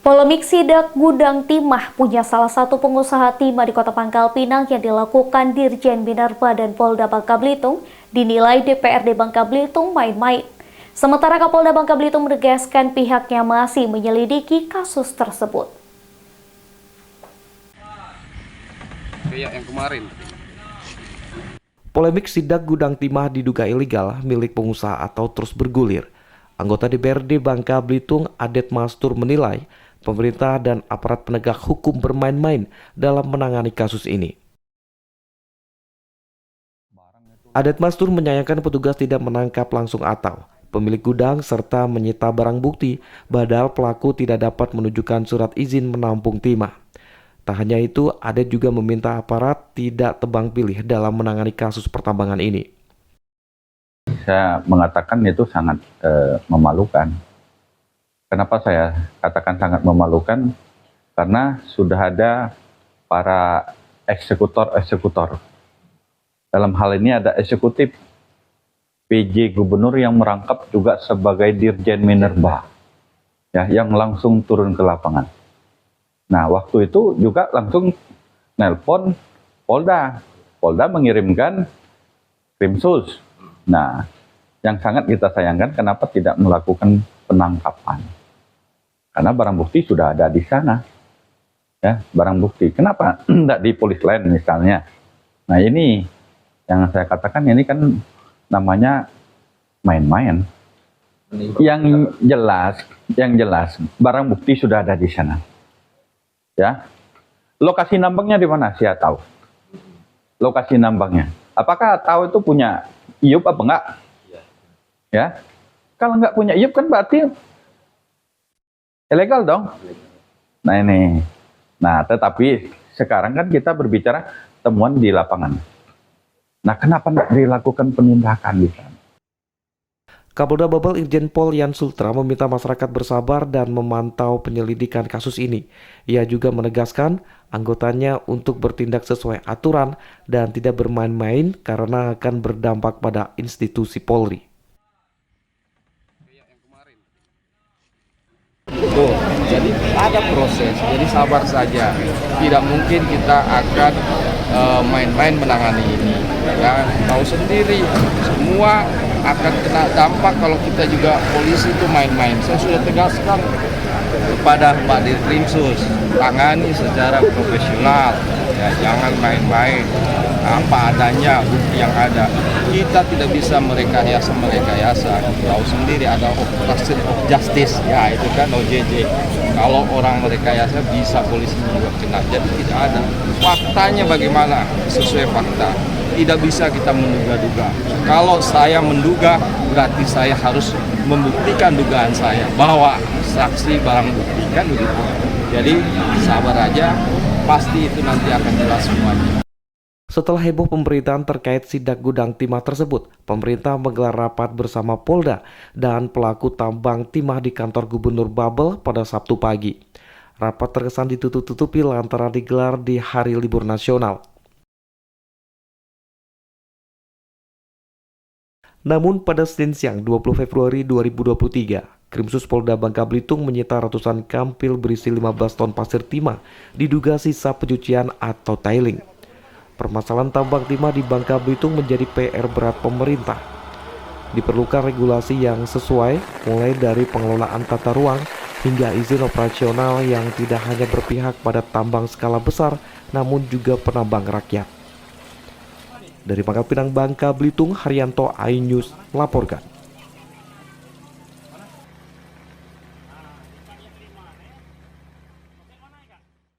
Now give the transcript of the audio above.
Polemik sidak gudang timah punya salah satu pengusaha timah di Kota Pangkal Pinang yang dilakukan Dirjen Minerba dan Polda Bangka Belitung dinilai DPRD Bangka Belitung main-main. Sementara Kapolda Bangka Belitung menegaskan pihaknya masih menyelidiki kasus tersebut. Kayak yang kemarin. Polemik sidak gudang timah diduga ilegal milik pengusaha atau terus bergulir. Anggota DPRD Bangka Belitung Adet Mastur menilai pemerintah dan aparat penegak hukum bermain-main dalam menangani kasus ini. Adet Mastur menyayangkan petugas tidak menangkap langsung atau pemilik gudang serta menyita barang bukti, padahal pelaku tidak dapat menunjukkan surat izin menampung timah. Tak hanya itu, Adet juga meminta aparat tidak tebang pilih dalam menangani kasus pertambangan ini. Saya mengatakan itu sangat memalukan. Kenapa saya katakan sangat memalukan? Karena sudah ada para eksekutor. Dalam hal ini ada eksekutif PJ Gubernur yang merangkap juga sebagai Dirjen Minerba, ya, yang langsung turun ke lapangan. Nah, waktu itu juga langsung nelpon Polda. Polda mengirimkan Krimsus. Nah, yang sangat kita sayangkan kenapa tidak melakukan penangkapan. Karena barang bukti sudah ada di sana. Ya, barang bukti. Kenapa tidak di polis lain misalnya? Nah, ini yang saya katakan ini kan namanya main-main. Yang jelas barang bukti sudah ada di sana. Ya. Lokasi nambangnya di mana? Saya tahu. Lokasi nambangnya. Apakah tahu itu punya IUP apa enggak? Ya. Kalau enggak punya IUP kan berarti ilegal dong. Nah ini. Nah, tetapi sekarang kan kita berbicara temuan di lapangan. Nah, kenapa enggak dilakukan penindakan di sana? Kapolda Babel Irjen Pol Yan Sultra meminta masyarakat bersabar dan memantau penyelidikan kasus ini. Ia juga menegaskan anggotanya untuk bertindak sesuai aturan dan tidak bermain-main karena akan berdampak pada institusi Polri. Jadi ada proses, jadi sabar saja. Tidak mungkin kita akan main-main menangani ini. Ya, tahu sendiri, semua akan kena dampak kalau kita juga polisi itu main-main. Saya sudah tegaskan kepada Pak Dirkrimsus, tangani secara profesional, ya, jangan main-main. Apa adanya, bukti yang ada. Kita tidak bisa merekayasa. Tahu sendiri ada obstruction of justice, ya itu kan OJJ. Kalau orang merekayasa bisa polisi juga kena. Jadi tidak ada. Faktanya bagaimana? Sesuai fakta. Tidak bisa kita menduga-duga. Kalau saya menduga, berarti saya harus membuktikan dugaan saya bahwa saksi barang bukti kan begitu. Jadi sabar aja, pasti itu nanti akan jelas semuanya. Setelah heboh pemberitaan terkait sidak gudang timah tersebut, pemerintah menggelar rapat bersama Polda dan pelaku tambang timah di kantor Gubernur Babel pada Sabtu pagi. Rapat terkesan ditutup-tutupi lantaran digelar di hari libur nasional. Namun pada Senin siang 20 Februari 2023, Krimsus Polda Bangka Belitung menyita ratusan kampil berisi 15 ton pasir timah diduga sisa pencucian atau tiling. Permasalahan tambang timah di Bangka Belitung menjadi PR berat pemerintah. Diperlukan regulasi yang sesuai, mulai dari pengelolaan tata ruang hingga izin operasional yang tidak hanya berpihak pada tambang skala besar, namun juga penambang rakyat. Dari Pangkal Pinang, Bangka Belitung, Haryanto, iNews melaporkan.